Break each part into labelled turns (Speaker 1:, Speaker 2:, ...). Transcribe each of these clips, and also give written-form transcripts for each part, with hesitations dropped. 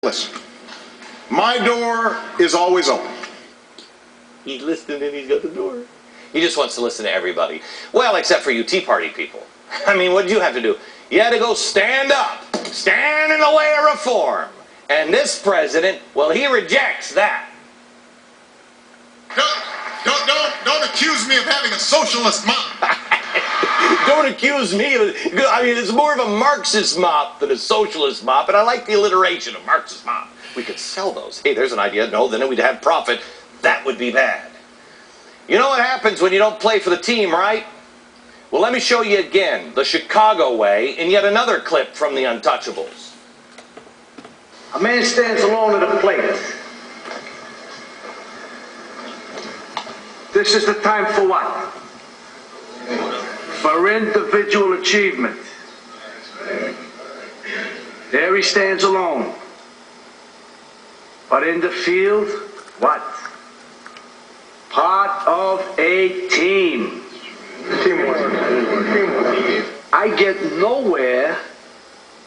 Speaker 1: Listen, my door is always open.
Speaker 2: He's listening and he's got the door. He just wants to listen to everybody. Well, except for you Tea Party people. I mean, what did you have to do? You had to go stand up, stand in the way of reform. And this president, well, he rejects that.
Speaker 1: Don't accuse me of having a socialist mop.
Speaker 2: Don't accuse me of, I mean, it's more of a Marxist mop than a socialist mop, and I like the alliteration of Marxist mop. We could sell those. Hey, there's an idea. No, then we'd have profit. That would be bad. You know what happens when you don't play for the team, right? Well, let me show you again the Chicago way in yet another clip from the Untouchables.
Speaker 3: A man stands alone at a plate. This is the time for what? For individual achievement. There he stands alone. But in the field, what? Part of a team. I get nowhere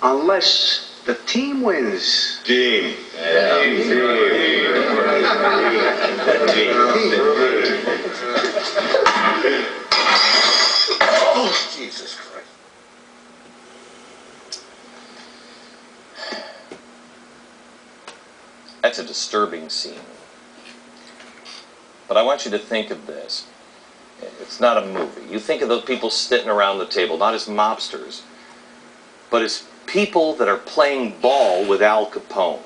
Speaker 3: unless the team wins.
Speaker 1: Team.
Speaker 2: Oh, Jesus Christ. That's a disturbing scene. But I want you to think of this. It's not a movie. You think of those people sitting around the table, not as mobsters, but as people that are playing ball with Al Capone.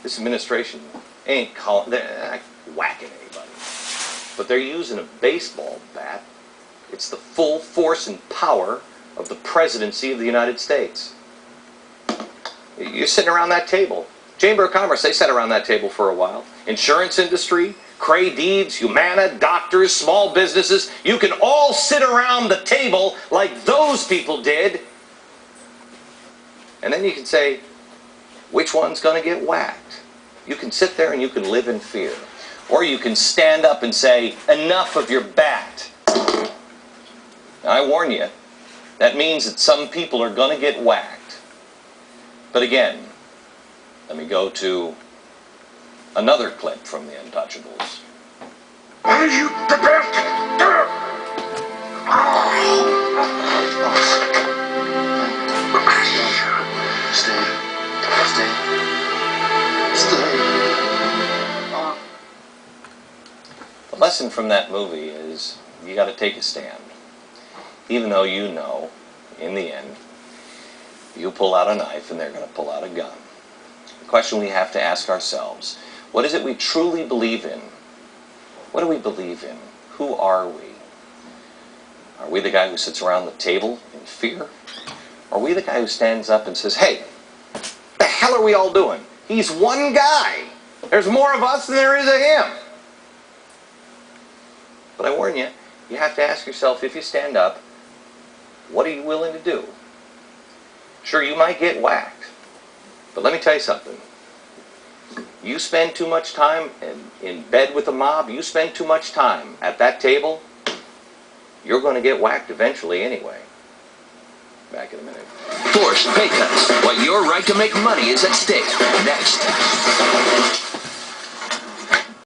Speaker 2: This administration ain't they're not whacking anybody, but they're using a baseball bat. It's the full force and power of the presidency of the United States. You're sitting around that table. Chamber of Commerce, they sat around that table for a while. Insurance industry, Cray Deeds, Humana, doctors, small businesses, you can all sit around the table like those people did. And then you can say, which one's going to get whacked? You can sit there and you can live in fear. Or you can stand up and say, enough of your bat. Now, I warn you, that means that some people are going to get whacked. But again, let me go to another clip from the Untouchables.
Speaker 3: Are you prepared?
Speaker 2: The lesson from that movie is you got to take a stand. Even though you know, in the end, you pull out a knife and they're going to pull out a gun. The question we have to ask ourselves, what is it we truly believe in? What do we believe in? Who are we? Are we the guy who sits around the table in fear? Are we the guy who stands up and says, hey, what the hell are we all doing? He's one guy. There's more of us than there is of him. But I warn you, you have to ask yourself, if you stand up, what are you willing to do? Sure, you might get whacked. But let me tell you something. You spend too much time in bed with the mob, you spend too much time at that table, you're going to get whacked eventually anyway. Back in a minute.
Speaker 4: Forced pay cuts. While your right to make money is at stake. Next.